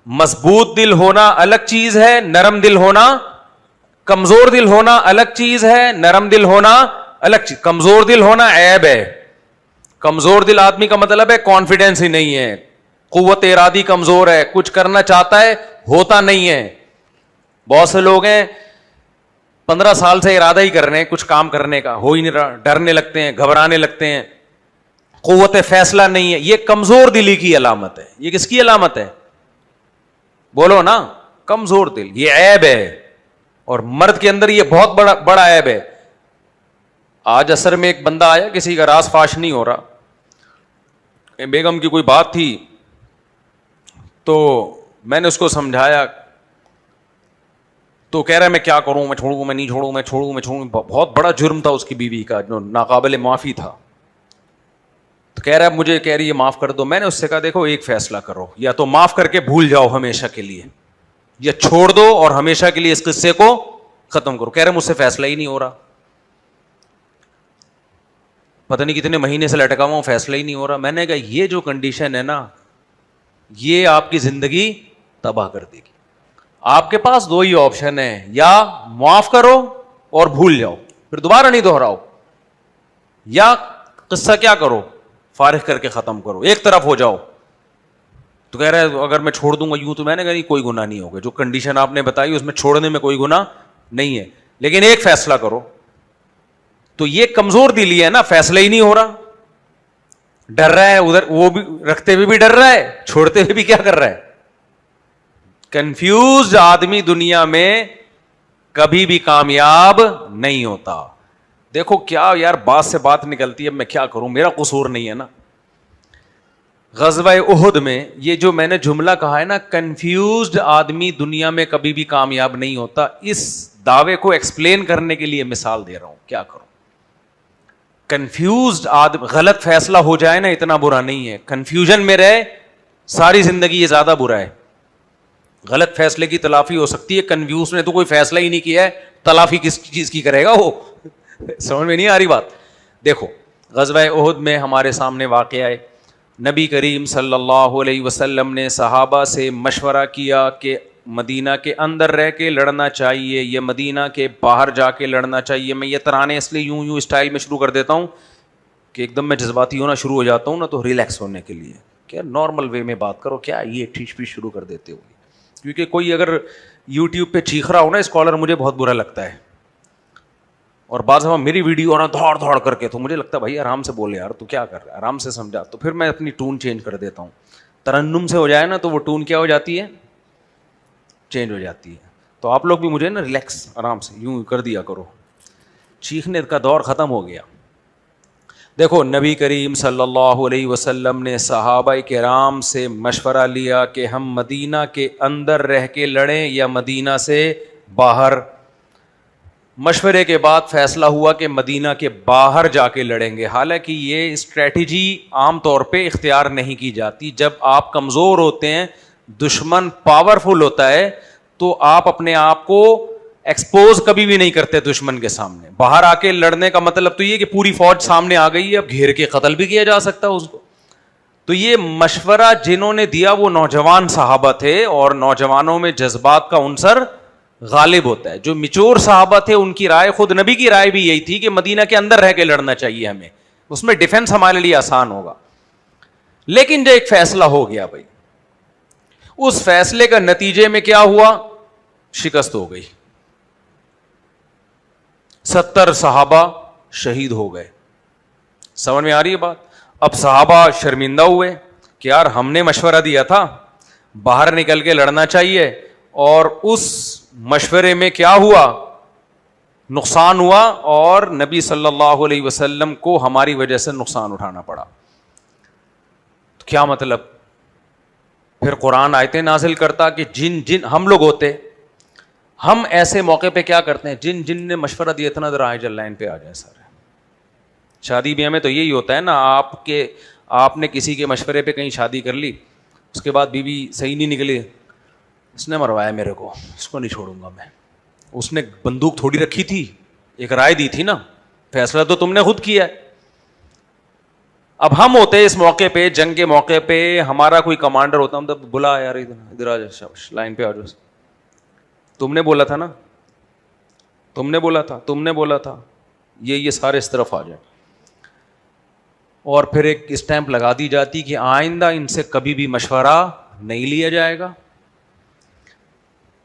مضبوط دل ہونا الگ چیز ہے, نرم دل ہونا, کمزور دل ہونا الگ چیز ہے, نرم دل ہونا الگ چیز. کمزور دل ہونا عیب ہے. کمزور دل آدمی کا مطلب ہے کانفیڈینس ہی نہیں ہے, قوت ارادی کمزور ہے, کچھ کرنا چاہتا ہے ہوتا نہیں ہے. بہت سے لوگ ہیں 15 سال سے ارادہ ہی کر رہے ہیں کچھ کام کرنے کا, ہو ہی نہیں رہا, ڈرنے لگتے ہیں, گھبرانے لگتے ہیں, قوت فیصلہ نہیں ہے. یہ کمزور دلی کی علامت ہے. یہ کس کی علامت ہے؟ بولو نا, کمزور دل. یہ عیب ہے, اور مرد کے اندر یہ بہت بڑا عیب ہے. آج عصر میں ایک بندہ آیا, کسی کا راز فاش نہیں ہو رہا, بیگم کی کوئی بات تھی تو میں نے اس کو سمجھایا, تو کہہ رہا ہے میں کیا کروں, میں چھوڑوں, میں نہیں چھوڑوں, میں چھوڑوں, میں چھوڑوں. بہت بڑا جرم تھا اس کی بیوی کا جو ناقابل معافی تھا. تو کہہ رہا ہے مجھے, کہہ رہی ہے معاف کر دو. میں نے اس سے کہا دیکھو ایک فیصلہ کرو, یا تو معاف کر کے بھول جاؤ ہمیشہ کے لیے, یا چھوڑ دو اور ہمیشہ کے لیے اس قصے کو ختم کرو. کہہ رہے مجھ سے فیصلہ ہی نہیں ہو رہا, پتہ نہیں کتنے مہینے سے لٹکا ہوا ہوں, فیصلہ ہی نہیں ہو رہا. میں نے کہا یہ جو کنڈیشن ہے نا, یہ آپ کی زندگی تباہ کر دے گی. آپ کے پاس دو ہی آپشن ہیں, یا معاف کرو اور بھول جاؤ, پھر دوبارہ نہیں دہراؤ, یا قصہ کیا کرو, فارغ کر کے ختم کرو, ایک طرف ہو جاؤ. تو کہہ رہا ہے اگر میں چھوڑ دوں گا یوں, تو میں نے کہا نہیں, کوئی گناہ نہیں ہوگا. جو کنڈیشن آپ نے بتائی اس میں چھوڑنے میں کوئی گناہ نہیں ہے, لیکن ایک فیصلہ کرو. تو یہ کمزور دلی ہے نا, فیصلہ ہی نہیں ہو رہا, ڈر رہا ہے ادھر, وہ بھی رکھتے ہوئے بھی ڈر رہا ہے, چھوڑتے ہوئے بھی کیا کر رہا ہے. کنفیوزڈ آدمی دنیا میں کبھی بھی کامیاب نہیں ہوتا. دیکھو کیا یار بات سے بات نکلتی ہے, میں کیا کروں, میرا قصور نہیں ہے نا. غزوہ احد میں یہ جو میں نے جملہ کہا ہے نا, کنفیوزڈ آدمی دنیا میں کبھی بھی کامیاب نہیں ہوتا, اس دعوے کو ایکسپلین کرنے کے لیے مثال دے رہا ہوں. کیا کروں, کنفیوزڈ آدمی, غلط فیصلہ ہو جائے نا اتنا برا نہیں ہے, کنفیوژن میں رہے ساری زندگی یہ زیادہ برا ہے. غلط فیصلے کی تلافی ہو سکتی ہے, کنفیوز نے تو کوئی فیصلہ ہی نہیں کیا ہے, تلافی کس چیز کی کرے گا وہ, سمجھ میں نہیں آ رہی بات. دیکھو غزوہ احد میں ہمارے سامنے واقعہ ہے, نبی کریم صلی اللہ علیہ وسلم نے صحابہ سے مشورہ کیا کہ مدینہ کے اندر رہ کے لڑنا چاہیے یا مدینہ کے باہر جا کے لڑنا چاہیے. میں یہ ترانے اس لیے یوں اسٹائل میں شروع کر دیتا ہوں کہ ایک دم میں جذباتی ہونا شروع ہو جاتا ہوں نا, تو ریلیکس ہونے کے لیے کیا نارمل وے میں بات کرو, کیا یہ ٹھیچ پیچ شروع کر دیتے ہو. کیونکہ کوئی اگر یوٹیوب پہ چیخ رہا ہو نا اسکالر, مجھے بہت برا لگتا ہے, اور بعض دفعہ میری ویڈیو آنا دھاڑ دھاڑ کر کے, تو مجھے لگتا ہے بھائی آرام سے بولے یار, تو کیا کر رہا ہے, آرام سے سمجھا. تو پھر میں اپنی ٹون چینج کر دیتا ہوں. ترنم سے ہو جائے نا تو وہ ٹون کیا ہو جاتی ہے, چینج ہو جاتی ہے. تو آپ لوگ بھی مجھے نا ریلیکس آرام سے یوں کر دیا کرو, چیخنے کا دور ختم ہو گیا. دیکھو نبی کریم صلی اللہ علیہ وسلم نے صحابہ کرام سے مشورہ لیا کہ ہم مدینہ کے اندر رہ کے لڑیں یا مدینہ سے باہر. مشورے کے بعد فیصلہ ہوا کہ مدینہ کے باہر جا کے لڑیں گے. حالانکہ یہ اسٹریٹجی عام طور پہ اختیار نہیں کی جاتی. جب آپ کمزور ہوتے ہیں, دشمن پاورفل ہوتا ہے, تو آپ اپنے آپ کو ایکسپوز کبھی بھی نہیں کرتے دشمن کے سامنے. باہر آ کے لڑنے کا مطلب تو یہ کہ پوری فوج سامنے آ گئی ہے, اب گھیر کے قتل بھی کیا جا سکتا ہے اس کو. تو یہ مشورہ جنہوں نے دیا وہ نوجوان صحابہ تھے, اور نوجوانوں میں جذبات کا عنصر غالب ہوتا ہے. جو میچور صحابہ تھے ان کی رائے, خود نبی کی رائے بھی یہی تھی کہ مدینہ کے اندر رہ کے لڑنا چاہیے ہمیں, اس میں ڈیفنس ہمارے لیے آسان ہوگا. لیکن جو ایک فیصلہ ہو گیا بھائی, اس فیصلے کا نتیجے میں کیا ہوا, شکست ہو گئی. 70 صحابہ شہید ہو گئے. سمجھ میں آ رہی ہے بات. اب صحابہ شرمندہ ہوئے کہ یار ہم نے مشورہ دیا تھا باہر نکل کے لڑنا چاہیے, اور اس مشورے میں کیا ہوا, نقصان ہوا, اور نبی صلی اللہ علیہ وسلم کو ہماری وجہ سے نقصان اٹھانا پڑا. تو کیا مطلب, پھر قرآن آیتیں نازل کرتا کہ جن ہم لوگ ہوتے, ہم ایسے موقع پہ کیا کرتے ہیں, جن نے مشورہ دیا تھا نا ذرا آج لائن پہ آ جائیں سارے. شادی بیاہ میں تو یہی ہوتا ہے نا, آپ نے کسی کے مشورے پہ کہیں شادی کر لی, اس کے بعد بیوی صحیح نہیں نکلی, اس نے مروایا میرے کو, اس کو نہیں چھوڑوں گا میں. اس نے بندوق تھوڑی رکھی تھی, ایک رائے دی تھی نا, فیصلہ تو تم نے خود کیا ہے. اب ہم ہوتے اس موقع پہ, جنگ کے موقع پہ ہمارا کوئی کمانڈر ہوتا, ہم تو بلا یار ادھر آ جا, لائن پہ آ جاؤ, تم نے بولا تھا نا, تم نے بولا تھا, تم نے بولا تھا, یہ سارے اس طرف آ جائیں. اور پھر ایک اسٹیمپ لگا دی جاتی کہ آئندہ ان سے کبھی بھی مشورہ نہیں لیا جائے گا,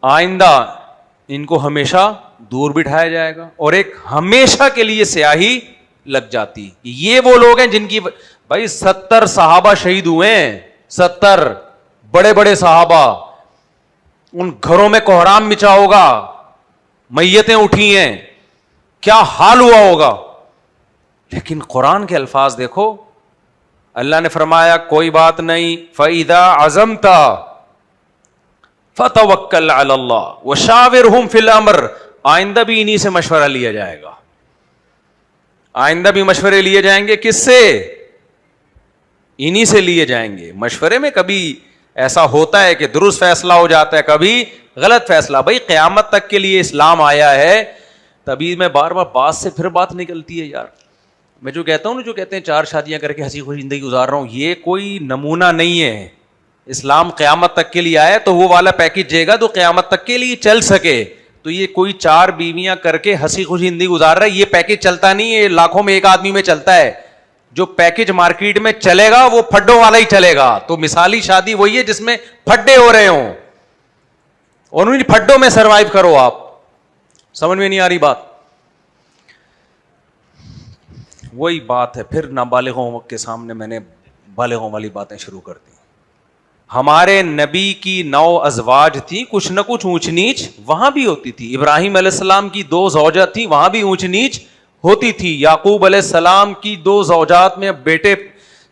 آئندہ ان کو ہمیشہ دور بٹھایا جائے گا, اور ایک ہمیشہ کے لیے سیاہی لگ جاتی. یہ وہ لوگ ہیں جن کی بھائی 70 صحابہ شہید ہوئے ہیں, 70 بڑے بڑے صحابہ, ان گھروں میں کوہرام مچا ہوگا, میتیں اٹھی ہیں, کیا حال ہوا ہوگا. لیکن قرآن کے الفاظ دیکھو, اللہ نے فرمایا کوئی بات نہیں, فَإِذَا عَزَمْتَ فَتَوَكَّلْ عَلَى اللَّهِ وَشَاوِرْهُمْ فِي الْأَمْرِ. آئندہ بھی انہی سے مشورہ لیا جائے گا, آئندہ بھی مشورے لیے جائیں گے. کس سے؟ انہی سے لیے جائیں گے. مشورے میں کبھی ایسا ہوتا ہے کہ درست فیصلہ ہو جاتا ہے, کبھی غلط فیصلہ. بھائی قیامت تک کے لیے اسلام آیا ہے, تبھی میں بار بار بات سے پھر بات نکلتی ہے یار. میں جو کہتا ہوں نا, جو کہتے ہیں 4 شادیاں کر کے ہنسی خوشی زندگی گزار رہا ہوں, یہ کوئی نمونہ نہیں ہے. اسلام قیامت تک کے لیے آیا تو وہ والا پیکج دے گا تو قیامت تک کے لیے چل سکے. تو یہ کوئی 4 بیویاں کر کے ہنسی خوشی زندگی گزار رہا ہے, یہ پیکج چلتا نہیں ہے. لاکھوں میں ایک آدمی میں چلتا ہے. جو پیکج مارکیٹ میں چلے گا وہ پھڈوں والا ہی چلے گا. تو مثالی شادی وہی ہے جس میں پھڈے ہو رہے ہوں, اور ان پھڈوں میں سروائیو کرو. آپ سمجھ میں نہیں آ رہی بات؟ وہی بات ہے. پھر نابالغوں کے سامنے میں نے بالغوں والی باتیں شروع کر دی. ہمارے نبی کی 9 ازواج تھی, کچھ نہ کچھ اونچ نیچ وہاں بھی ہوتی تھی. ابراہیم علیہ السلام کی 2 زوجہ تھی, وہاں بھی اونچ نیچ ہوتی تھی. یعقوب علیہ السلام کی 2 زوجات میں بیٹے,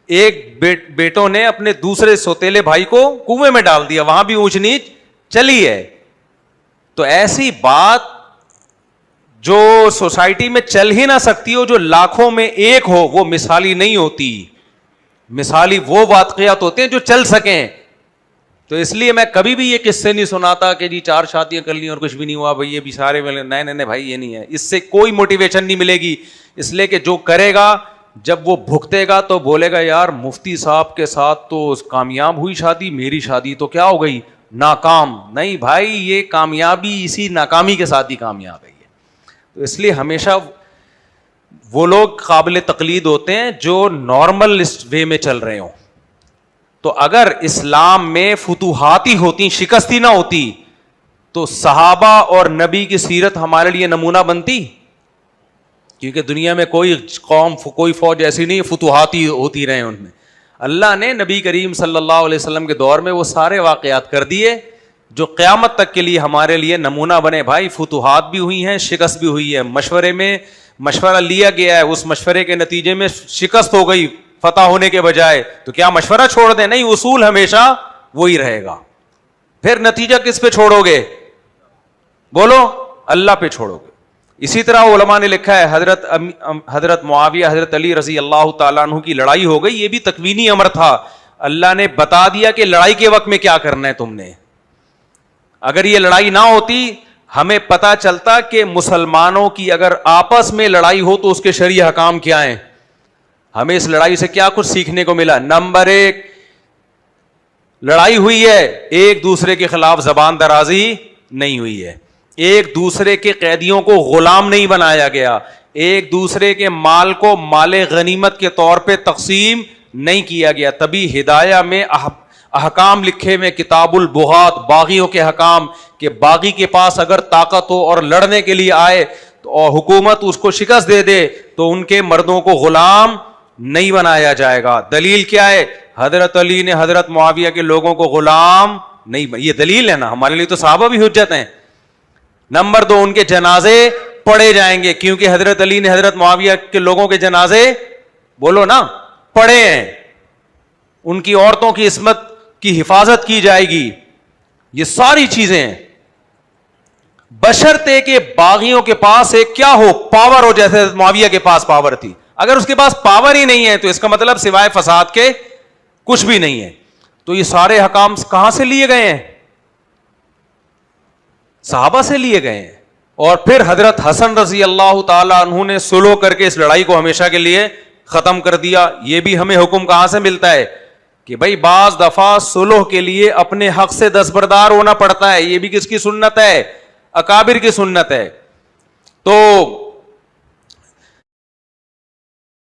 ایک بیٹوں نے اپنے دوسرے سوتیلے بھائی کو کنویں میں ڈال دیا, وہاں بھی اونچ نیچ چلی ہے. تو ایسی بات جو سوسائٹی میں چل ہی نہ سکتی ہو, جو لاکھوں میں ایک ہو, وہ مثالی نہیں ہوتی. مثالی وہ واقعات ہوتے ہیں جو چل سکیں. تو اس لیے میں کبھی بھی یہ قصے نہیں سناتا کہ جی 4 شادیاں کر لی اور کچھ بھی نہیں ہوا, بھائی یہ بھی سارے ملے. نہیں بھائی, یہ نہیں ہے. اس سے کوئی موٹیویشن نہیں ملے گی. اس لیے کہ جو کرے گا جب وہ بھگتے گا تو بولے گا یار مفتی صاحب کے ساتھ تو کامیاب ہوئی شادی, میری شادی تو کیا ہو گئی, ناکام. نہیں بھائی, یہ کامیابی اسی ناکامی کے ساتھ ہی کامیاب ہے. تو اس لیے ہمیشہ وہ لوگ قابل تقلید ہوتے ہیں جو نارمل وے میں چل رہے ہوں. تو اگر اسلام میں فتوحات ہی ہوتی, شکستی نہ ہوتی, تو صحابہ اور نبی کی سیرت ہمارے لیے نمونہ بنتی. کیونکہ دنیا میں کوئی قوم, کوئی فوج ایسی نہیں فتوحات ہی ہوتی رہے ان میں. اللہ نے نبی کریم صلی اللہ علیہ وسلم کے دور میں وہ سارے واقعات کر دیے جو قیامت تک کے لیے ہمارے لیے نمونہ بنے. بھائی فتوحات بھی ہوئی ہیں, شکست بھی ہوئی ہے. مشورے میں مشورہ لیا گیا ہے, اس مشورے کے نتیجے میں شکست ہو گئی فتح ہونے کے بجائے, تو کیا مشورہ چھوڑ دیں؟ نہیں, اصول ہمیشہ وہی رہے گا. پھر نتیجہ کس پہ چھوڑو گے؟ بولو, اللہ پہ چھوڑو گے. اسی طرح علماء نے لکھا ہے حضرت معاویہ حضرت علی رضی اللہ تعالیٰ عنہ کی لڑائی ہو گئی, یہ بھی تکوینی امر تھا. اللہ نے بتا دیا کہ لڑائی کے وقت میں کیا کرنا ہے تم نے. اگر یہ لڑائی نہ ہوتی, ہمیں پتا چلتا کہ مسلمانوں کی اگر آپس میں لڑائی ہو تو اس کے شرعی احکام کیا ہیں. ہمیں اس لڑائی سے کیا کچھ سیکھنے کو ملا؟ نمبر 1, لڑائی ہوئی ہے, ایک دوسرے کے خلاف زبان درازی نہیں ہوئی ہے, ایک دوسرے کے قیدیوں کو غلام نہیں بنایا گیا, ایک دوسرے کے مال کو مال غنیمت کے طور پہ تقسیم نہیں کیا گیا. تبھی ہدایہ میں احکام لکھے میں کتاب البغات, باغیوں کے حکام, کہ باغی کے پاس اگر طاقت ہو اور لڑنے کے لیے آئے تو حکومت اس کو شکست دے دے تو ان کے مردوں کو غلام نہیں بنایا جائے گا. دلیل کیا ہے؟ حضرت علی نے حضرت معاویہ کے لوگوں کو غلام نہیں, یہ دلیل ہے نا, ہمارے لیے تو صحابہ بھی حجت ہیں. نمبر 2, ان کے جنازے پڑھے جائیں گے, کیونکہ حضرت علی نے حضرت معاویہ کے لوگوں کے جنازے, بولو نا, پڑھے ہیں. ان کی عورتوں کی عصمت کی حفاظت کی جائے گی. یہ ساری چیزیں ہیں, بشرطے کہ باغیوں کے پاس ایک کیا ہو, پاور ہو, جیسے معاویہ کے پاس پاور تھی. اگر اس کے پاس پاور ہی نہیں ہے تو اس کا مطلب سوائے فساد کے کچھ بھی نہیں ہے. تو یہ سارے حکام کہاں سے لیے گئے ہیں؟ صحابہ سے لیے گئے ہیں. اور پھر حضرت حسن رضی اللہ تعالی عنہ نے سلو کر کے اس لڑائی کو ہمیشہ کے لیے ختم کر دیا. یہ بھی ہمیں حکم کہاں سے ملتا ہے کہ بھائی بعض دفعہ صلح کے لیے اپنے حق سے دستبردار ہونا پڑتا ہے. یہ بھی کس کی سنت ہے؟ اکابر کی سنت ہے. تو